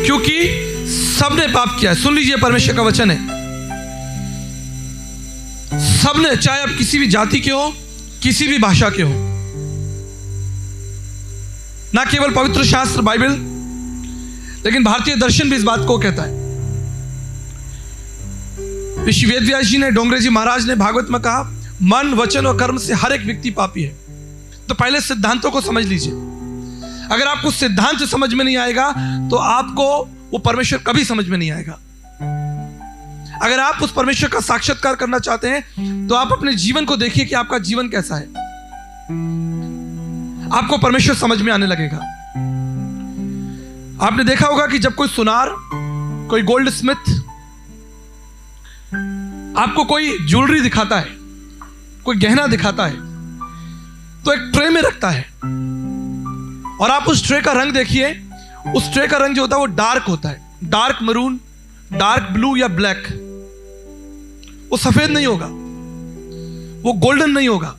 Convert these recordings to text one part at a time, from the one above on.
क्योंकि सबने पाप किया है। सुन लीजिए, परमेश्वर का वचन है, सबने, चाहे आप किसी भी जाति के हो, किसी भी भाषा के हो, ना केवल पवित्र शास्त्र बाइबल, लेकिन भारतीय दर्शन भी इस बात को कहता है। ऋषि वेदव्यास जी ने, डोंगरे जी महाराज ने भागवत में कहा, मन, वचन और कर्म से हर एक व्यक्ति पापी है। तो पहले सिद्धांतों को समझ लीजिए। अगर आपको सिद्धांत समझ में नहीं आएगा तो आपको वो परमेश्वर कभी समझ में नहीं आएगा। अगर आप उस परमेश्वर का साक्षात्कार करना चाहते हैं तो आप अपने जीवन को देखिए कि आपका जीवन कैसा है, आपको परमेश्वर समझ में आने लगेगा। आपने देखा होगा कि जब कोई सुनार, कोई गोल्ड स्मिथ आपको कोई ज्वेलरी दिखाता है, कोई गहना दिखाता है, तो एक ट्रे में रखता है, और आप उस ट्रे का रंग देखिए। उस ट्रे का रंग जो होता है वो डार्क होता है, डार्क मरून, डार्क ब्लू या ब्लैक। वो सफेद नहीं होगा, वो गोल्डन नहीं होगा।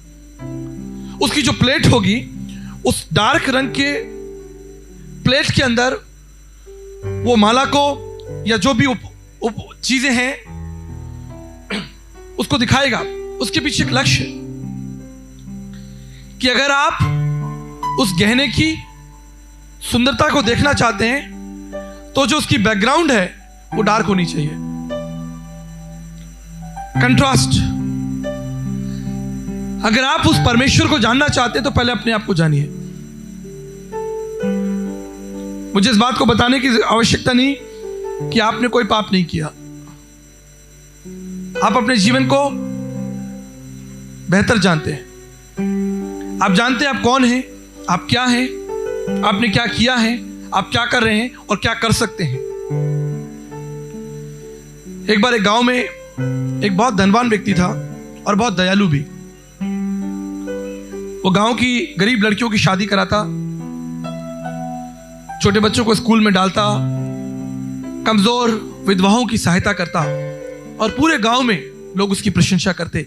उसकी जो प्लेट होगी, उस डार्क रंग के प्लेट के अंदर वो माला को या जो भी चीजें हैं उसको दिखाएगा। उसके पीछे एक लक्ष्य कि अगर आप उस गहने की सुंदरता को देखना चाहते हैं तो जो उसकी बैकग्राउंड है वो डार्क होनी चाहिए, कंट्रास्ट। अगर आप उस परमेश्वर को जानना चाहते हैं तो पहले अपने आप को जानिए। मुझे इस बात को बताने की आवश्यकता नहीं कि आपने कोई पाप नहीं किया। आप अपने जीवन को बेहतर जानते हैं। आप जानते हैं आप कौन हैं, आप क्या हैं, आपने क्या किया है, आप क्या कर रहे हैं और क्या कर सकते हैं। एक बार एक गांव में एक बहुत धनवान व्यक्ति था और बहुत दयालु भी। वो गांव की गरीब लड़कियों की शादी कराता, छोटे बच्चों को स्कूल में डालता, कमजोर विधवाओं की सहायता करता, और पूरे गांव में लोग उसकी प्रशंसा करते।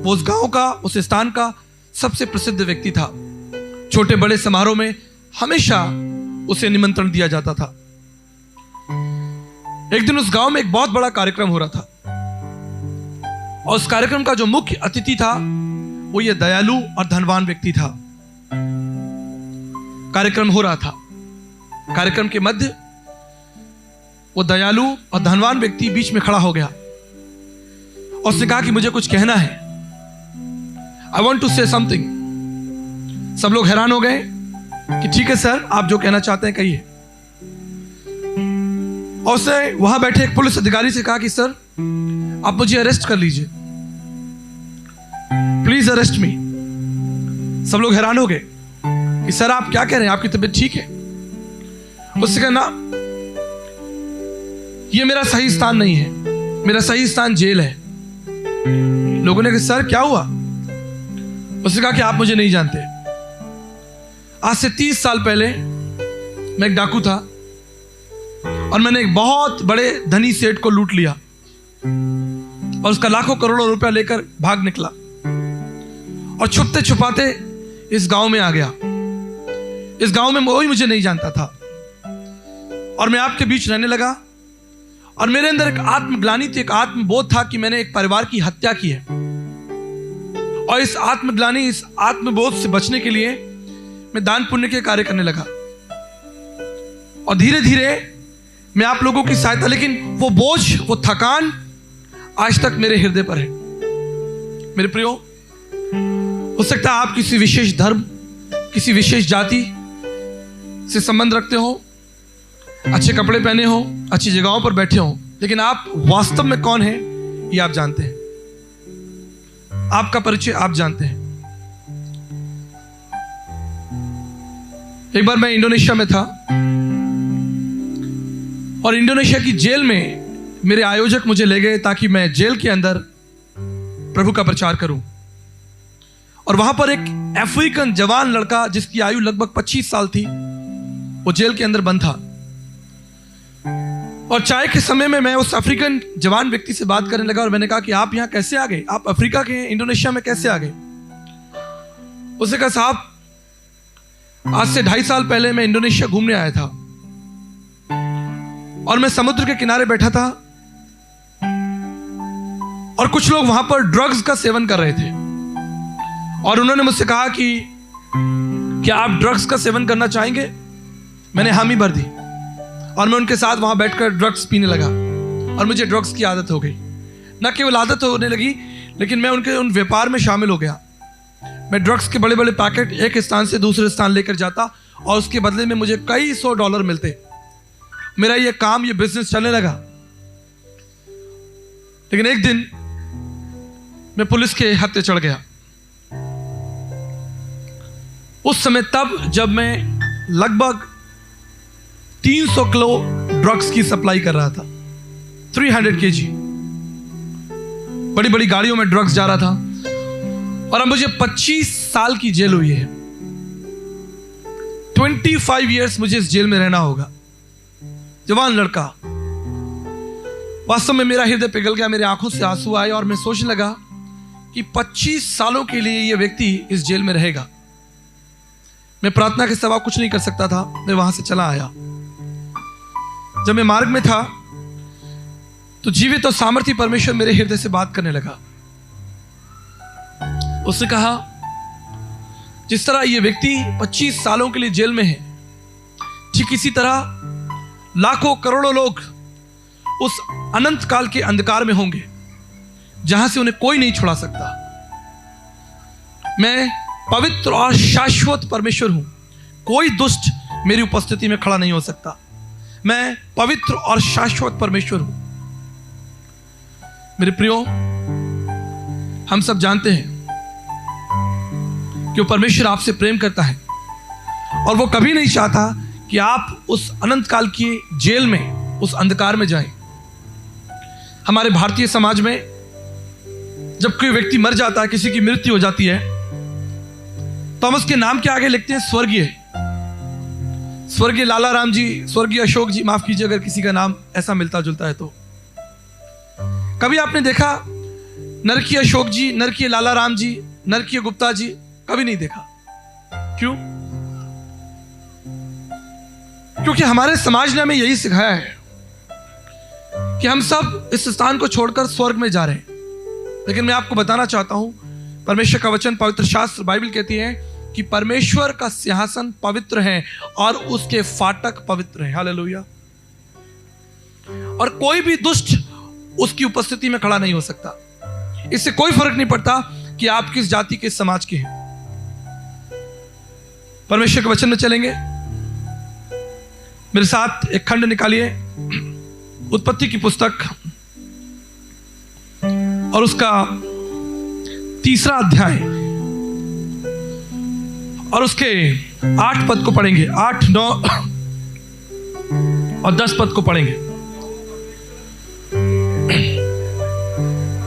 वो उस गांव का, उस स्थान का सबसे प्रसिद्ध व्यक्ति था। छोटे बड़े समारोह में हमेशा उसे निमंत्रण दिया जाता था। एक दिन उस गांव में एक बहुत बड़ा कार्यक्रम हो रहा था, और उस कार्यक्रम का जो मुख्य अतिथि था वो ये दयालु और धनवान व्यक्ति था। कार्यक्रम हो रहा था, कार्यक्रम के मध्य वो दयालु और धनवान व्यक्ति बीच में खड़ा हो गया और उसने कहा कि मुझे कुछ कहना है, I want to say something. सब लोग हैरान हो गए कि ठीक है सर, आप जो कहना चाहते हैं कहिए। और उसने वहां बैठे एक पुलिस अधिकारी से कहा कि सर आप मुझे अरेस्ट कर लीजिए, प्लीज अरेस्ट मी। सब लोग हैरान हो गए कि सर आप क्या कह रहे हैं, आपकी तबीयत ठीक है? उससे कहा ना, ये मेरा सही स्थान नहीं है, मेरा सही स्थान जेल है। लोगों ने कहा सर क्या हुआ? उसने कहा कि आप मुझे नहीं जानते। आज से 30 साल पहले मैं एक डाकू था और मैंने एक बहुत बड़े धनी सेठ को लूट लिया और उसका लाखों करोड़ों रुपया लेकर भाग निकला और छुपते छुपाते इस गांव में आ गया। इस गांव में कोई मुझे नहीं जानता था और मैं आपके बीच रहने लगा, और मेरे अंदर एक आत्मग्लानि थी, एक आत्मबोध था कि मैंने एक परिवार की हत्या की है। और इस आत्मग्लानि, इस आत्मबोध से बचने के लिए मैं दान पुण्य के कार्य करने लगा, और धीरे धीरे मैं आप लोगों की सहायता, लेकिन वो बोझ, वो थकान आज तक मेरे हृदय पर है। मेरे प्रियो, हो सकता है आप किसी विशेष धर्म, किसी विशेष जाति से संबंध रखते हो, अच्छे कपड़े पहने हो, अच्छी जगहों पर बैठे हो, लेकिन आप वास्तव में कौन हैं ये आप जानते हैं। आपका परिचय आप जानते हैं। एक बार मैं इंडोनेशिया में था और इंडोनेशिया की जेल में मेरे आयोजक मुझे ले गए ताकि मैं जेल के अंदर प्रभु का प्रचार करूं। और वहां पर एक अफ्रीकन जवान लड़का जिसकी आयु लगभग 25 साल थी, वो जेल के अंदर बंद था। और चाय के समय में मैं उस अफ्रीकन जवान व्यक्ति से बात करने लगा और मैंने कहा कि आप यहां कैसे आ गए, आप अफ्रीका के हैं, इंडोनेशिया में कैसे आ गए? उसने कहा साहब आज से 2.5 साल पहले मैं इंडोनेशिया घूमने आया था और मैं समुद्र के किनारे बैठा था और कुछ लोग वहां पर ड्रग्स का सेवन कर रहे थे और उन्होंने मुझसे कहा कि क्या आप ड्रग्स का सेवन करना चाहेंगे? मैंने हामी भर दी और मैं उनके साथ वहां बैठकर ड्रग्स पीने लगा और मुझे ड्रग्स की आदत हो गई। न केवल आदत होने लगी, लेकिन मैं उनके उन व्यापार में शामिल हो गया। मैं ड्रग्स के बड़े बड़े पैकेट एक स्थान से दूसरे स्थान लेकर जाता और उसके बदले में मुझे कई $100 मिलते। मेरा ये काम, ये बिजनेस चलने लगा। लेकिन एक दिन मैं पुलिस के हत्थे चढ़ गया। उस समय तब जब मैं लगभग 300 किलो ड्रग्स की सप्लाई कर रहा था, 300 kg बड़ी बड़ी गाड़ियों में ड्रग्स जा रहा था और अब मुझे 25 साल की जेल हुई है। 25 इयर्स मुझे इस जेल में रहना होगा। जवान लड़का, वास्तव में मेरा हृदय पिघल गया, मेरे आंखों से आंसू आए और मैं सोचने लगा कि 25 सालों के लिए यह व्यक्ति इस जेल में रहेगा। मैं प्रार्थना के सिवा कुछ नहीं कर सकता था। मैं वहां से चला आया। जब मैं मार्ग में था तो जीवित और सामर्थी परमेश्वर मेरे हृदय से बात करने लगा। उसने कहा, जिस तरह यह व्यक्ति 25 सालों के लिए जेल में है, ठीक इसी तरह लाखों करोड़ों लोग उस अनंत काल के अंधकार में होंगे जहां से उन्हें कोई नहीं छुड़ा सकता। मैं पवित्र और शाश्वत परमेश्वर हूं। कोई दुष्ट मेरी उपस्थिति में खड़ा नहीं हो सकता। मैं पवित्र और शाश्वत परमेश्वर हूं। मेरे प्रियो, हम सब जानते हैं कि वो परमेश्वर आपसे प्रेम करता है और वो कभी नहीं चाहता कि आप उस अनंत काल की जेल में, उस अंधकार में जाएं। हमारे भारतीय समाज में जब कोई व्यक्ति मर जाता है, किसी की मृत्यु हो जाती है, तो हम उसके नाम के आगे लिखते हैं स्वर्गीय। स्वर्गीय लाला राम जी, स्वर्गीय अशोक जी, माफ कीजिए अगर किसी का नाम ऐसा मिलता जुलता है तो। कभी आपने देखा नरकीय अशोक जी, नरकीय लाला राम जी, नरकीय गुप्ता जी? कभी नहीं देखा। क्यों? क्योंकि हमारे समाज ने हमें यही सिखाया है कि हम सब इस स्थान को छोड़कर स्वर्ग में जा रहे हैं। लेकिन मैं आपको बताना चाहता हूं, परमेश्वर का वचन, पवित्र शास्त्र बाइबल कहती है कि परमेश्वर का सिंहासन पवित्र है और उसके फाटक पवित्र हैं। हालेलुया। और कोई भी दुष्ट उसकी उपस्थिति में खड़ा नहीं हो सकता। इससे कोई फर्क नहीं पड़ता कि आप किस जाति के समाज के हैं। परमेश्वर के वचन में चलेंगे। मेरे साथ एक खंड निकालिए, उत्पत्ति की पुस्तक और उसका 3 अध्याय और उसके 8 पद को पढ़ेंगे। 8, 9 और 10 पद को पढ़ेंगे।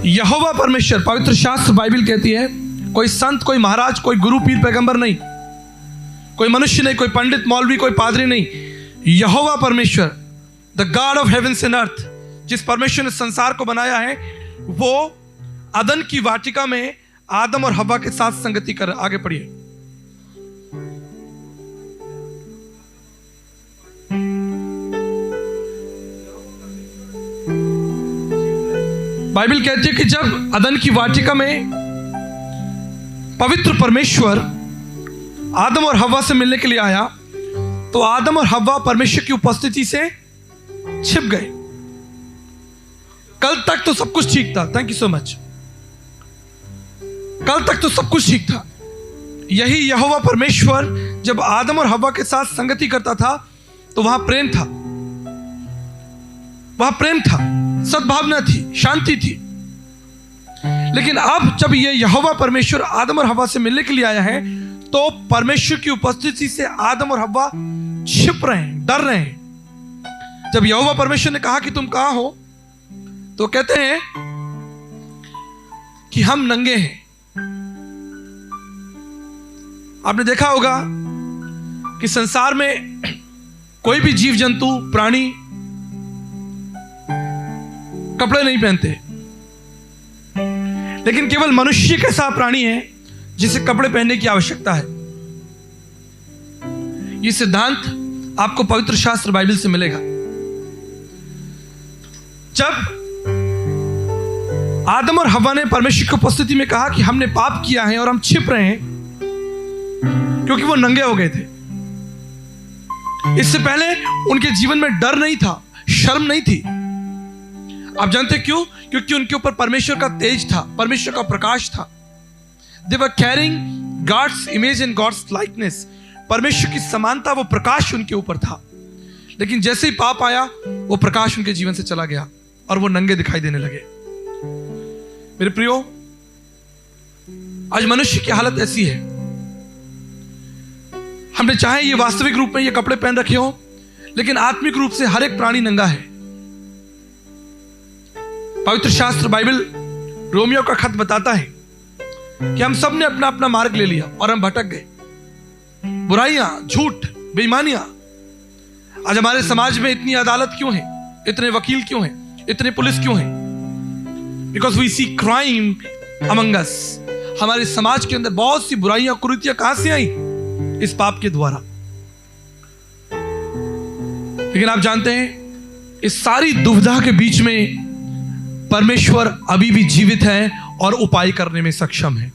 यहोवा परमेश्वर, पवित्र शास्त्र बाइबल कहती है, कोई संत, कोई महाराज, कोई गुरु, पीर, पैगंबर नहीं, कोई मनुष्य नहीं, कोई पंडित, मौलवी, कोई पादरी नहीं। यहोवा परमेश्वर, the God of heaven's and earth, जिस परमेश्वर ने संसार को बनाया है, वो अदन की वाटिका में आदम और हव्वा के साथ संगति कर। आगे पढ़िए। बाइबल कहती है कि जब अदन की वाटिका में पवित्र परमेश्वर आदम और हव्वा से मिलने के लिए आया, तो आदम और हव्वा परमेश्वर की उपस्थिति से छिप गए। कल तक तो सब कुछ ठीक था। Thank you so much. कल तक तो सब कुछ ठीक था। यही यहोवा परमेश्वर जब आदम और हव्वा के साथ संगति करता था, तो वहां प्रेम था, वहां प्रेम था, सद्भावना थी, शांति थी। लेकिन अब जब ये यहोवा परमेश्वर आदम और हव्वा से मिलने के लिए आया है, तो परमेश्वर की उपस्थिति से आदम और हव्वा छिप रहे हैं, डर रहे हैं। जब यहोवा परमेश्वर ने कहा कि तुम कहां हो, तो कहते हैं कि हम नंगे हैं। आपने देखा होगा कि संसार में कोई भी जीव जंतु, प्राणी कपड़े नहीं पहनते, लेकिन केवल मनुष्य के साथ प्राणी है जिसे कपड़े पहनने की आवश्यकता है। यह सिद्धांत आपको पवित्र शास्त्र बाइबल से मिलेगा। जब आदम और हव्वा ने परमेश्वर की उपस्थिति में कहा कि हमने पाप किया है और हम छिप रहे हैं क्योंकि वो नंगे हो गए थे। इससे पहले उनके जीवन में डर नहीं था, शर्म नहीं थी। आप जानते क्यों? क्योंकि उनके ऊपर परमेश्वर का तेज था, परमेश्वर का प्रकाश था। They were carrying God's image and God's likeness। परमेश्वर की समानता, वो प्रकाश उनके ऊपर था। लेकिन जैसे ही पाप आया, वो प्रकाश उनके जीवन से चला गया और वो नंगे दिखाई देने लगे। मेरे प्रियो, आज मनुष्य की हालत ऐसी है, हमने चाहे ये वास्तविक रूप में ये कपड़े पहन रखे हो, लेकिन आत्मिक रूप से हर एक प्राणी नंगा है। पवित्र शास्त्र बाइबल रोमियो का खत बताता है कि हम सब ने अपना अपना मार्ग ले लिया और हम भटक गए। बुराइयां, झूठ, बेईमानियां। आज हमारे समाज में इतनी अदालत क्यों है, इतने वकील क्यों हैं, इतने पुलिस क्यों हैं? Because we see crime among us. हमारे समाज के अंदर बहुत सी बुराइयां, कुरीतियां कहां से आई? इस पाप के द्वारा। लेकिन आप जानते हैं, इस सारी दुविधा के बीच में परमेश्वर अभी भी जीवित है और उपाय करने में सक्षम है।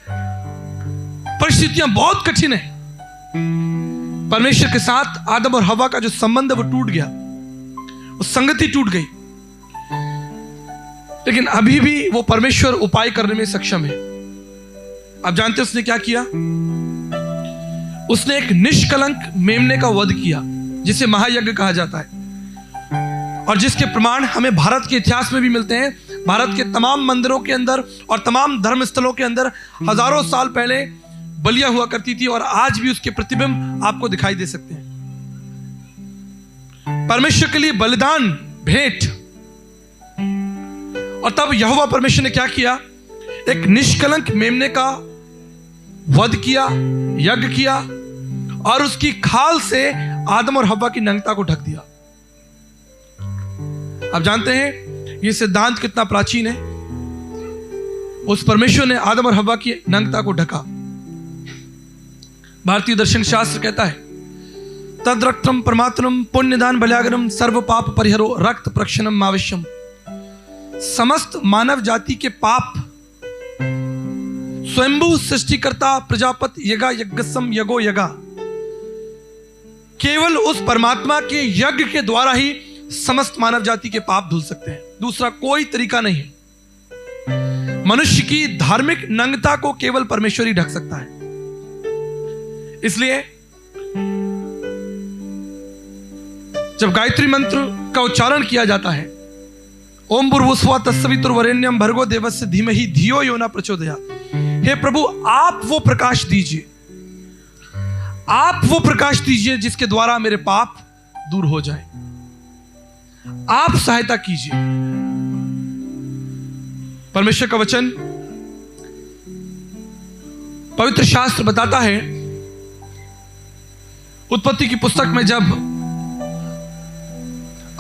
परिस्थितियां बहुत कठिन है। परमेश्वर के साथ आदम और हवा का जो संबंध है वो टूट गया, वो संगति टूट गई। लेकिन अभी भी वो परमेश्वर उपाय करने में सक्षम है। आप जानते हैं उसने क्या किया? उसने एक निष्कलंक मेमने का वध किया, जिसे महायज्ञ कहा जाता है, और जिसके प्रमाण हमें भारत के इतिहास में भी मिलते हैं। भारत के तमाम मंदिरों के अंदर और तमाम धर्म स्थलों के अंदर हजारों साल पहले बलियां हुआ करती थी और आज भी उसके प्रतिबिंब आपको दिखाई दे सकते हैं। परमेश्वर के लिए बलिदान, भेंट। और तब यहोवा परमेश्वर ने क्या किया? एक निष्कलंक मेमने का वध किया, यज्ञ किया, और उसकी खाल से आदम और हव्वा की नंगता को ढक दिया। आप जानते हैं यह सिद्धांत कितना प्राचीन है। उस परमेश्वर ने आदम और हव्वा की नंगता को ढका। भारतीय दर्शन शास्त्र कहता है, तद रक्तम परमात्मम पुण्यदान बल्यागरम सर्व पाप परिहरो रक्त प्रक्षणम आवश्यम। समस्त मानव जाति के पाप स्वयंभू सृष्टिकर्ता प्रजापति यगा यज्ञसम यगो यगा, केवल उस परमात्मा के यज्ञ के द्वारा ही समस्त मानव जाति के पाप धुल सकते हैं। दूसरा कोई तरीका नहीं है। मनुष्य की धार्मिक नंगता को केवल परमेश्वर ही ढक सकता है। इसलिए जब गायत्री मंत्र का उच्चारण किया जाता है, ओम भूर्भुवस्सुवः तत्सवितुर्वरेण्यं भर्गो देवस्य धीमहि धियो यो न प्रचोदयात्। हे प्रभु, आप वो प्रकाश दीजिए, आप वो प्रकाश दीजिए जिसके द्वारा मेरे पाप दूर हो जाए। आप सहायता कीजिए। परमेश्वर का वचन, पवित्र शास्त्र बताता है, उत्पत्ति की पुस्तक में, जब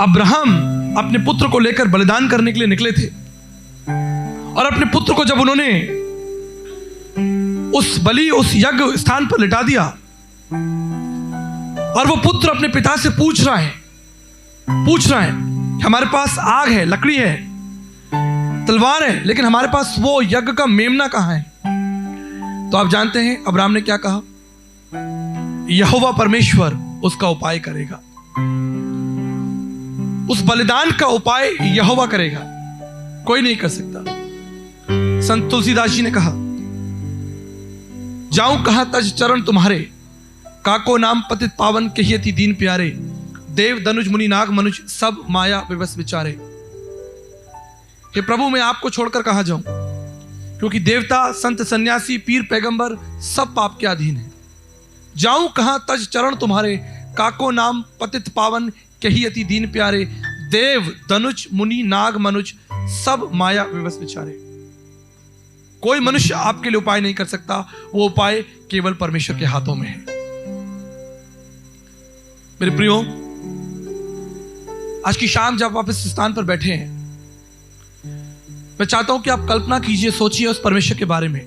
अब्राहम अपने पुत्र को लेकर बलिदान करने के लिए निकले थे और अपने पुत्र को जब उन्होंने उस यज्ञ स्थान पर लिटा दिया और वो पुत्र अपने पिता से पूछ रहा है कि हमारे पास आग है, लकड़ी है, तलवार है, लेकिन हमारे पास वो यज्ञ का मेमना कहां है? तो आप जानते हैं अब्राहम ने क्या कहा? यहोवा परमेश्वर उसका उपाय करेगा। उस बलिदान का उपाय यहोवा करेगा, कोई नहीं कर सकता। संत तुलसीदास जी ने कहा, जाऊं कहां तज चरण तुम्हारे, काको नाम पतित पावन कहियति दीन प्यारे, देव धनुज मुनि नाग मनुज सब माया विवश विचारे। हे प्रभु, मैं आपको छोड़कर कहां जाऊं, क्योंकि देवता, संत, सन्यासी, पीर, पैगंबर सब पाप के अधीन है। जाऊं कहां तज चरण तुम्हारे, काको नाम पतित पावन कहियति दीन प्यारे, देव धनुज मुनि नाग मनुज सब माया विवश विचारे। कोई मनुष्य आपके लिए उपाय नहीं कर सकता, वो उपाय केवल परमेश्वर के हाथों में है। मेरे प्रियो, आज की शाम जब आप इस स्थान पर बैठे हैं, मैं चाहता हूं कि आप कल्पना कीजिए, सोचिए उस परमेश्वर के बारे में।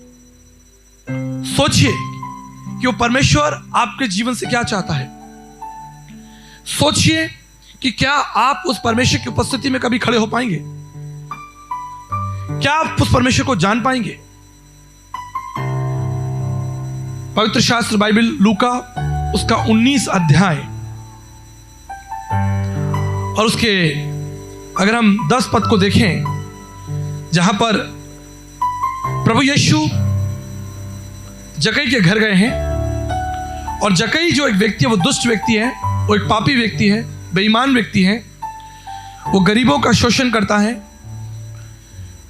सोचिए कि वो परमेश्वर आपके जीवन से क्या चाहता है। सोचिए कि क्या आप उस परमेश्वर की उपस्थिति में कभी खड़े हो पाएंगे? क्या आप उस परमेश्वर को जान पाएंगे? पवित्र शास्त्र बाइबल लूका उसका 19 अध्याय और उसके अगर हम 10 पद को देखें, जहां पर प्रभु यीशु जक्कई के घर गए हैं और जक्कई जो एक व्यक्ति है वो दुष्ट व्यक्ति है, वो एक पापी व्यक्ति है, बेईमान व्यक्ति है, वो गरीबों का शोषण करता है,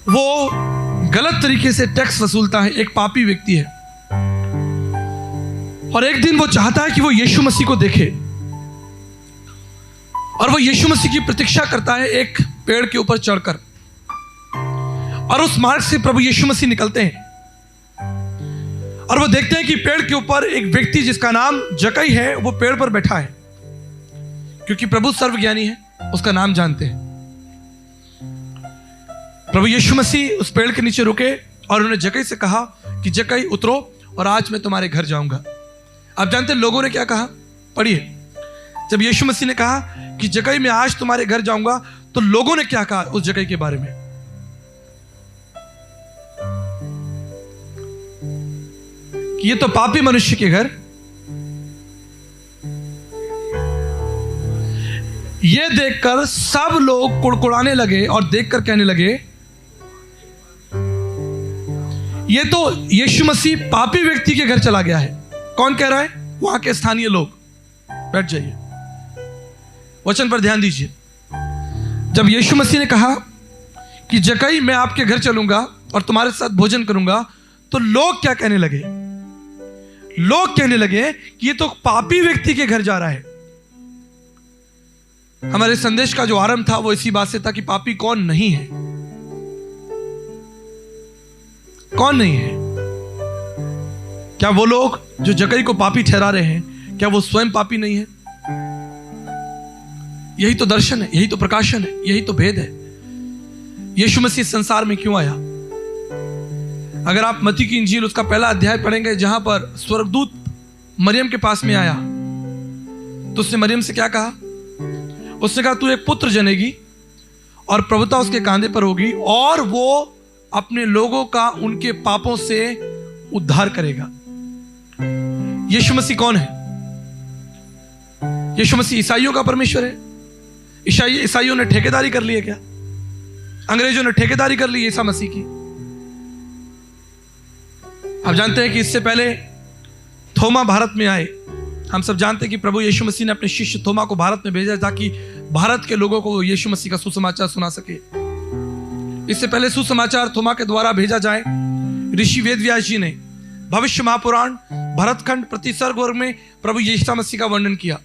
वो गलत तरीके से टैक्स वसूलता है, एक पापी व्यक्ति है। और एक दिन वो चाहता है कि वो यीशु मसीह को देखे और वो यीशु मसीह की प्रतीक्षा करता है एक पेड़ के ऊपर चढ़कर। और उस मार्ग से प्रभु यीशु मसीह निकलते हैं और वो देखते हैं कि पेड़ के ऊपर एक व्यक्ति जिसका नाम जक्कई है वो पेड़ पर बैठा है, क्योंकि प्रभु सर्वज्ञानी है, उसका नाम जानते हैं। प्रभु यीशु मसीह उस पेड़ के नीचे रुके और उन्होंने जक्कई से कहा कि जक्कई उतरो और आज मैं तुम्हारे घर जाऊंगा। आप जानते हैं लोगों ने क्या कहा? पढ़िए। जब यीशु मसीह ने कहा कि जक्कई मैं आज तुम्हारे घर जाऊंगा, तो लोगों ने क्या कहा उस जक्कई के बारे में? कि ये तो पापी मनुष्य के घर। ये देखकर सब लोग कुड़कुड़ाने लगे और देखकर कहने लगे ये तो यीशु मसीह पापी व्यक्ति के घर चला गया है। कौन कह रहा है? वहां के स्थानीय लोग। बैठ जाइए, वचन पर ध्यान दीजिए। जब यीशु मसीह ने कहा कि जक्कई मैं आपके घर चलूंगा और तुम्हारे साथ भोजन करूंगा, तो लोग क्या कहने लगे? लोग कहने लगे कि ये तो पापी व्यक्ति के घर जा रहा है। हमारे संदेश का जो आरंभ था वो इसी बात से था कि पापी कौन नहीं है, कौन नहीं है। क्या वो लोग जो जक्कई को पापी ठहरा रहे हैं, क्या वो स्वयं पापी नहीं है? यही तो दर्शन है, यही तो प्रकाशन है, यही तो भेद है। यीशु मसीह संसार में क्यों आया? अगर आप मत्ती की इंजील उसका पहला अध्याय पढ़ेंगे, जहां पर स्वर्गदूत मरियम के पास में आया, तो उसने मरियम से क्या कहा? उसने कहा तू एक पुत्र जनेगी और प्रभुता उसके कांधे पर होगी और वो अपने लोगों का उनके पापों से उद्धार करेगा। यीशु मसीह कौन है? यीशु मसीह ईसाइयों का परमेश्वर है। ईसाइयों ने ठेकेदारी कर ली है क्या? अंग्रेजों ने ठेकेदारी कर ली ईसा मसीह की। आप जानते हैं कि इससे पहले थोमा भारत में आए। हम सब जानते हैं कि प्रभु यीशु मसीह ने अपने शिष्य थोमा को भारत में भेजा ताकि भारत के लोगों को यीशु मसीह का सुसमाचार सुना सके। इससे पहले सुसमाचार थोमा के द्वारा भेजा जाए, ऋषि वेदव्यास जी ने भविष्य महापुराण भरतखंड प्रतिसर्ग वर्ग में प्रभु यीशु मसीह का वर्णन किया।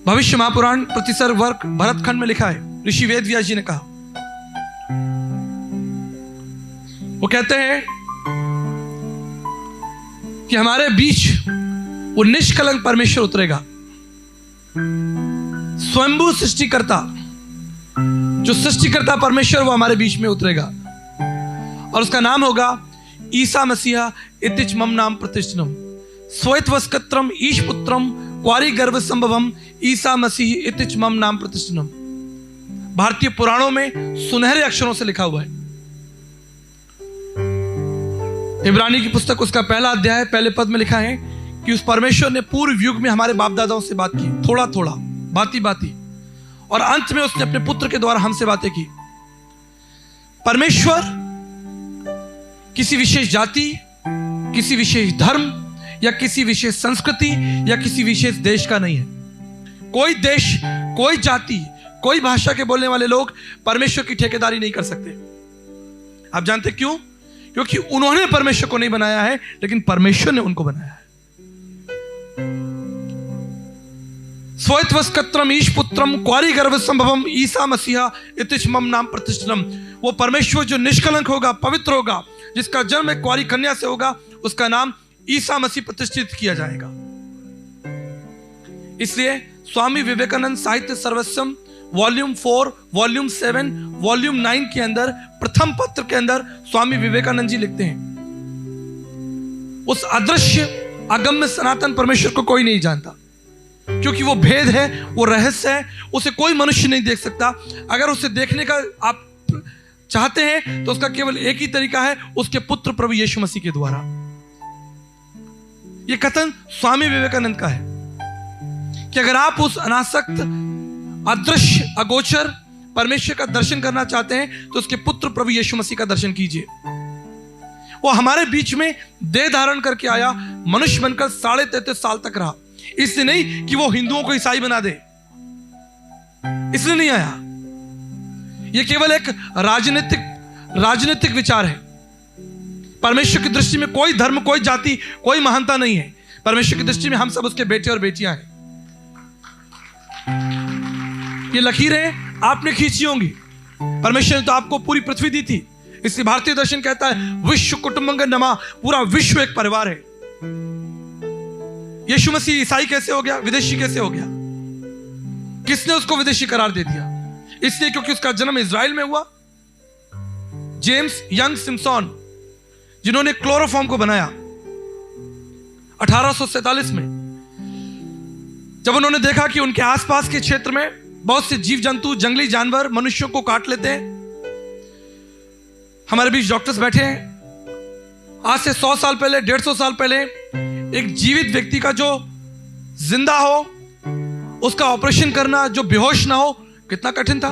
भविष्य महापुराण प्रतिसर्ग वर्ग भरतखंड में लिखा है, ऋषि वेदव्यास जी ने कहा, वो कहते हैं कि हमारे बीच वो निष्कलंक परमेश्वर उतरेगा, स्वयंभू सृष्टिकर्ता, जो सृष्टिकर्ता परमेश्वर वो हमारे बीच में उतरेगा और उसका नाम होगा ईसा मसीहा इतिच मम नाम प्रतिष्ठितम स्वयत्वस्कत्रम ईश पुत्रम क्वारी गर्भ संभवम ईसा मसीह इतिच मम नाम प्रतिष्ठितम। भारतीय पुराणों में सुनहरे अक्षरों से लिखा हुआ है। इब्रानी की पुस्तक उसका पहला अध्याय पहले पद में लिखा है कि उस परमेश्वर ने पूर्व युग में हमारे बाप दादाओं से बात की, थोड़ा थोड़ा, बाती बाती, और अंत में उसने अपने पुत्र के द्वारा हमसे बातें की। परमेश्वर किसी विशेष जाति, किसी विशेष धर्म या किसी विशेष संस्कृति या किसी विशेष देश का नहीं है। कोई देश, कोई जाति, कोई भाषा के बोलने वाले लोग परमेश्वर की ठेकेदारी नहीं कर सकते। आप जानते क्यों? क्योंकि उन्होंने परमेश्वर को नहीं बनाया है, लेकिन परमेश्वर ने उनको बनाया है। स्वयत्वस्कत्रम ईश पुत्रम क्वारी गर्भ संभवम ईसा मसीहा इतिच मम नाम प्रतिष्ठितम। वो परमेश्वर जो निष्कलंक होगा, पवित्र होगा, जिसका जन्म एक क्वारी कन्या से होगा, उसका नाम ईसा मसीह प्रतिष्ठित किया जाएगा। इसलिए स्वामी विवेकानंद साहित्य सर्वस्वम वॉल्यूम 4, वॉल्यूम 7, वॉल्यूम 9 के अंदर प्रथम पत्र के अंदर स्वामी विवेकानंद जी लिखते हैं, उस अदृश्य अगम्य सनातन परमेश्वर को कोई नहीं जानता। क्योंकि वो भेद है, वो रहस्य है, उसे कोई मनुष्य नहीं देख सकता। अगर उसे देखने का आप चाहते हैं तो उसका केवल एक ही तरीका है, उसके पुत्र प्रभु यीशु मसीह के द्वारा। यह कथन स्वामी विवेकानंद का है कि अगर आप उस अनासक्त, अदृश्य, अगोचर परमेश्वर का दर्शन करना चाहते हैं तो उसके पुत्र प्रभु यीशु मसीह का दर्शन कीजिए। वो हमारे बीच में देह धारण करके आया, मनुष्य बनकर 33.5 साल तक रहा। इसलिए नहीं कि वो हिंदुओं को ईसाई बना दे, इसलिए नहीं आया। ये केवल एक राजनीतिक विचार है। परमेश्वर की दृष्टि में कोई धर्म, कोई जाति, कोई महानता नहीं है। परमेश्वर की दृष्टि में हम सब उसके बेटे और बेटियां हैं। ये लकीरें आपने खींची होंगी। परमेश्वर ने तो आपको पूरी पृथ्वी दी थी। इसलिए भारतीय दर्शन कहता है विश्व कुटुंबकम नमा, पूरा विश्व एक परिवार है। यीशु मसीह ईसाई कैसे हो गया, विदेशी कैसे हो गया? किसने उसको विदेशी करार दे दिया? इसलिए क्योंकि उसका जन्म इजराइल में हुआ। जेम्स यंग सिम्पसन, जिन्होंने क्लोरोफॉर्म को बनाया 1847 में, जब उन्होंने देखा कि उनके आसपास के क्षेत्र में बहुत से जीव जंतु, जंगली जानवर मनुष्यों को काट लेते हैं। हमारे बीच डॉक्टर्स बैठे हैं। आज से 100 साल पहले, 150 साल पहले एक जीवित व्यक्ति का जो जिंदा हो, उसका ऑपरेशन करना, जो बेहोश ना हो, कितना कठिन था।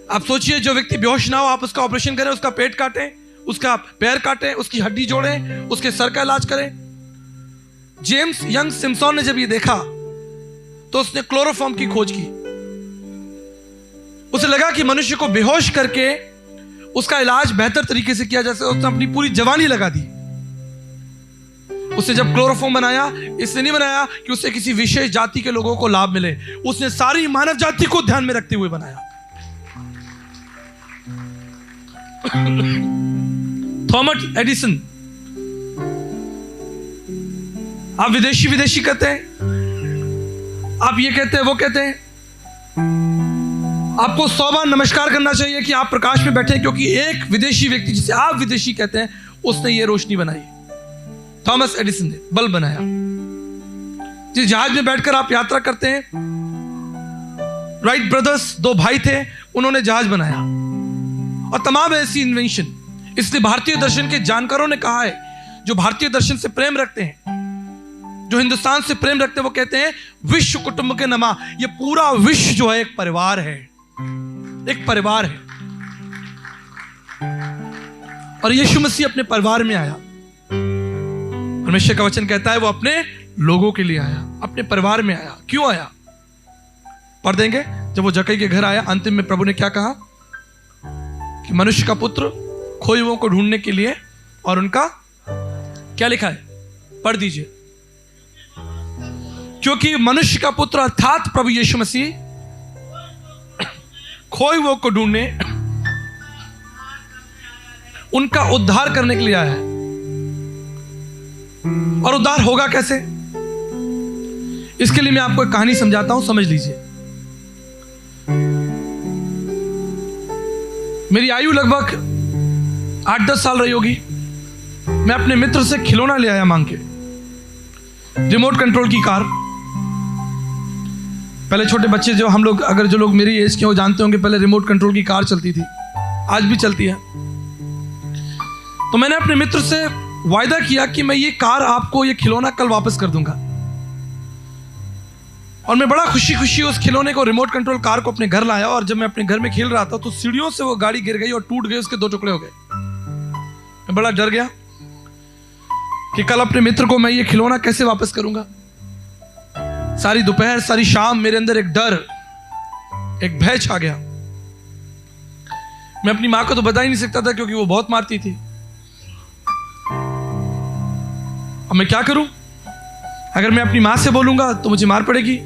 आप सोचिए, जो व्यक्ति बेहोश ना हो, आप उसका ऑपरेशन करें, उसका पेट काटें, उसका पैर काटें, उसकी हड्डी जोड़ें, उसके सर का इलाज करें। जेम्स यंग सिम्पसन ने जब ये देखा तो उसने क्लोरोफॉर्म की खोज की। उसे लगा कि मनुष्य को बेहोश करके उसका इलाज बेहतर तरीके से किया जा सकता है। उसने अपनी पूरी जवानी लगा दी। उसने जब क्लोरोफॉर्म बनाया, इसलिए नहीं बनाया कि उससे किसी विशेष जाति के लोगों को लाभ मिले। उसने सारी मानव जाति को ध्यान में रखते हुए बनाया। थॉमस एडिसन, आप विदेशी कहते हैं, आप ये कहते हैं, वो कहते हैं। आपको 100 बार नमस्कार करना चाहिए कि आप प्रकाश में बैठे, क्योंकि एक विदेशी व्यक्ति, जिसे आप विदेशी कहते हैं, उसने ये रोशनी बनाई। थॉमस एडिसन ने बल्ब बनाया। जिस जहाज में बैठकर आप यात्रा करते हैं, राइट ब्रदर्स, 2 भाई थे, उन्होंने जहाज बनाया, और तमाम ऐसी इन्वेंशन। इसलिए भारतीय दर्शन के जानकारों ने कहा है, जो भारतीय दर्शन से प्रेम रखते हैं, जो हिंदुस्तान से प्रेम रखते हैं, वो कहते हैं विश्व कुटुंब के नमा। ये पूरा विश्व जो है एक परिवार है, एक परिवार है। और यीशु मसीह अपने परिवार में आया। परमेश्वर का वचन कहता है वो अपने लोगों के लिए आया, अपने परिवार में आया। क्यों आया? पढ़ देंगे। जब वो जक्कई के घर आया, अंतिम में प्रभु ने क्या कहा कि मनुष्य का पुत्र खोए हुओं को ढूंढने के लिए, और उनका क्या लिखा है, पढ़ दीजिए। क्योंकि मनुष्य का पुत्र अर्थात प्रभु यीशु मसीह खोए हुओं को ढूंढने, उनका उद्धार करने के लिए आया है। और उद्धार होगा कैसे? इसके लिए मैं आपको एक कहानी समझाता हूं, समझ लीजिए। मेरी आयु लगभग 8-10 साल रही होगी। मैं अपने मित्र से खिलौना ले आया मांग के, रिमोट कंट्रोल की कार। पहले छोटे बच्चे, जो हम लोग, अगर जो लोग मेरी एज के हो, जानते होंगे, पहले रिमोट कंट्रोल की कार चलती थी, आज भी चलती है। तो मैंने अपने मित्र से वायदा किया कि मैं ये कार आपको, ये खिलौना कल वापस कर दूंगा। और मैं बड़ा खुशी खुशी उस खिलौने को, रिमोट कंट्रोल कार को अपने घर लाया। और जब मैं अपने घर में खेल रहा था तो सीढ़ियों से वो गाड़ी गिर गई और टूट गई, उसके 2 टुकड़े हो गए। मैं बड़ा डर गया कि कल अपने मित्र को मैं ये खिलौना कैसे वापस करूंगा। सारी दोपहर, सारी शाम मेरे अंदर एक डर, एक भय छा गया। मैं अपनी मां को तो बता ही नहीं सकता था, क्योंकि वो बहुत मारती थी। अब मैं क्या करूं? अगर मैं अपनी मां से बोलूंगा तो मुझे मार पड़ेगी।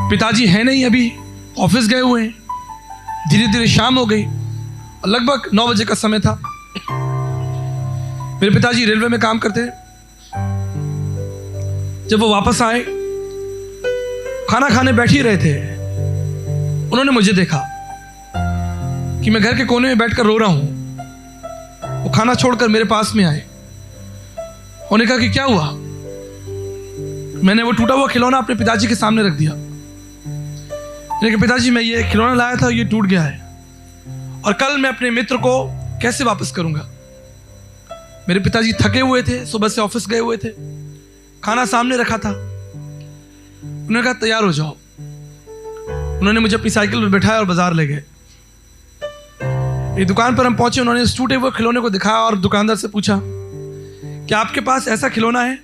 पिताजी है नहीं, अभी ऑफिस गए हुए हैं। धीरे धीरे शाम हो गई और लगभग 9 बजे का समय था। मेरे पिताजी रेलवे में काम करते हैं। जब वो वापस आए, खाना खाने बैठ ही रहे थे, उन्होंने मुझे देखा कि मैं घर के कोने में बैठकर रो रहा हूं। वो खाना छोड़कर मेरे पास में आए। उन्होंने कहा कि क्या हुआ? मैंने वो टूटा हुआ खिलौना अपने पिताजी के सामने रख दिया। मैंने कहा पिताजी मैं ये खिलौना लाया था, ये टूट गया है और कल मैं अपने मित्र को कैसे वापस करूंगा। मेरे पिताजी थके हुए थे, सुबह से ऑफिस गए हुए थे, खाना सामने रखा था। उन्होंने कहा तैयार हो जाओ। उन्होंने मुझे अपनी साइकिल पर बैठाया और बाजार ले गए। एक दुकान पर हम पहुंचे, उन्होंने इस टूटे हुए खिलौने को दिखाया और दुकानदार से पूछा क्या आपके पास ऐसा खिलौना है?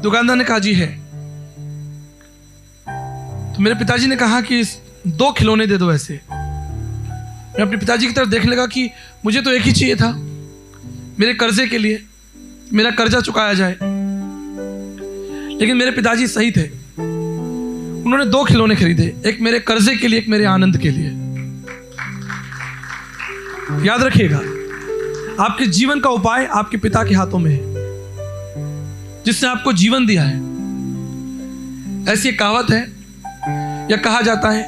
दुकानदार ने कहा जी है। तो मेरे पिताजी ने कहा कि 2 खिलौने दे दो ऐसे। मैं अपने पिताजी की तरफ देखने लगा कि मुझे तो एक ही चाहिए था, मेरे कर्जे के लिए, मेरा कर्जा चुकाया जाए। लेकिन मेरे पिताजी सही थे, उन्होंने 2 खिलौने खरीदे, एक मेरे कर्जे के लिए, एक मेरे आनंद के लिए। याद रखिएगा, आपके जीवन का उपाय आपके पिता के हाथों में है, जिसने आपको जीवन दिया है। ऐसी एक कहावत है या कहा जाता है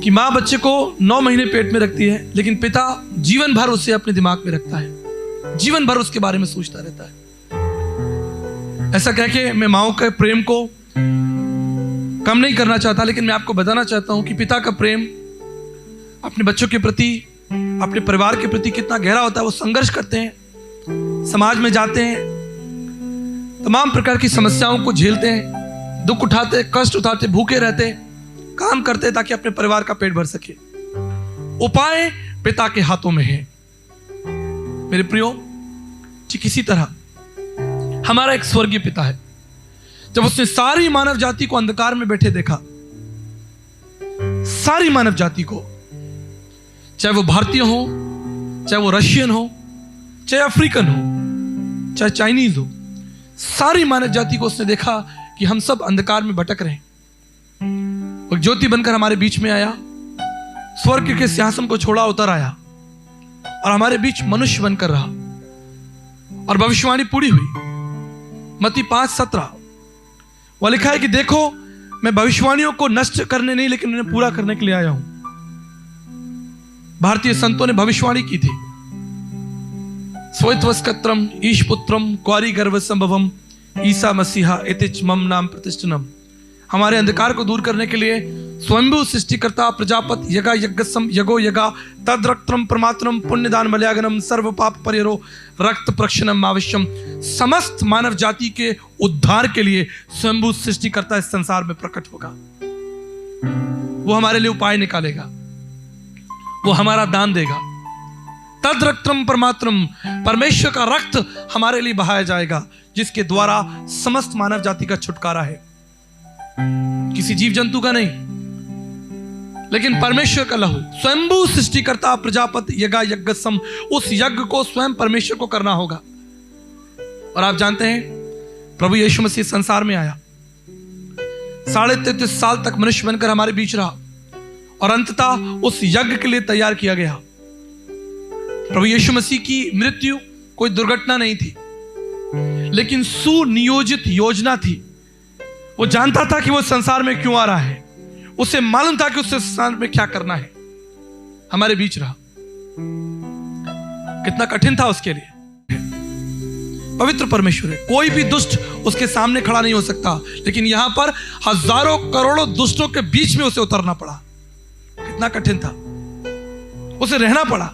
कि मां बच्चे को 9 महीने पेट में रखती है, लेकिन पिता जीवन भर उसे अपने दिमाग में रखता है, जीवन भर उसके बारे में सोचता रहता है। ऐसा कह के मैं माओ के प्रेम को कम नहीं करना चाहता, लेकिन मैं आपको बताना चाहता हूं कि पिता का प्रेम अपने बच्चों के प्रति, अपने परिवार के प्रति कितना गहरा होता है। वो संघर्ष करते हैं, समाज में जाते हैं, तमाम प्रकार की समस्याओं को झेलते हैं, दुख उठाते, कष्ट उठाते, भूखे रहते, काम करते ताकि अपने परिवार का पेट भर सके। उपाय पिता के हाथों में है। मेरे प्रियो, ठीक इसी तरह हमारा एक स्वर्गीय पिता है। जब उसने सारी मानव जाति को अंधकार में बैठे देखा, सारी मानव जाति को, चाहे वो भारतीय हो, चाहे वो रशियन हो, चाहे अफ्रीकन हो, चाहे चाइनीज हो, सारी मानव जाति को उसने देखा कि हम सब अंधकार में भटक रहे हैं। वो ज्योति बनकर हमारे बीच में आया, स्वर्ग के सिंहासन को छोड़ा, उतर आया और हमारे बीच मनुष्य बनकर रहा और भविष्यवाणी पूरी हुई। मत्ती 5:17 वह लिखा है कि देखो मैं भविष्यवाणियों को नष्ट करने नहीं, लेकिन उन्हें पूरा करने के लिए आया हूं। भारतीय संतों ने भविष्यवाणी की थी, स्वैत्वस्कत्रम ईशपुत्रम क्वारी गर्भ संभवम ईसा मसीहा इतिच मम नाम प्रतिष्ठनम। हमारे अंधकार को दूर करने के लिए स्वयंभू सृष्टिकर्ता प्रजापत यगा यज्ञसम यगो यगा तद्रक्त्रम परमात्मम पुण्यदान मलयागनम सर्व पाप परिहरो रक्त प्रक्षणम आवश्यम। समस्त मानव जाति के उद्धार के लिए स्वयंभू सृष्टिकर्ता इस संसार में प्रकट होगा। वो हमारे लिए उपाय निकालेगा, वो हमारा दान देगा। तद्रक्त्रम परमात्मम, परमेश्वर का रक्त हमारे लिए बहाया जाएगा, जिसके द्वारा समस्त मानव जाति का छुटकारा है। किसी जीव जंतु का नहीं, लेकिन परमेश्वर का लहू। स्वयंभू सृष्टिकर्ता प्रजापत यगा यज्ञसम, उस यज्ञ को स्वयं परमेश्वर को करना होगा। और आप जानते हैं, प्रभु यीशु मसीह संसार में आया, 33.5 साल तक मनुष्य बनकर हमारे बीच रहा और अंततः उस यज्ञ के लिए तैयार किया गया। प्रभु यीशु मसीह की मृत्यु कोई दुर्घटना नहीं थी, लेकिन सुनियोजित योजना थी। वो जानता था कि वो संसार में क्यों आ रहा है, उसे मालूम था कि उस संसार में क्या करना है। हमारे बीच रहा। कितना कठिन था उसके लिए। पवित्र परमेश्वर है, कोई भी दुष्ट उसके सामने खड़ा नहीं हो सकता, लेकिन यहां पर हजारों करोड़ों दुष्टों के बीच में उसे उतरना पड़ा। कितना कठिन था, उसे रहना पड़ा।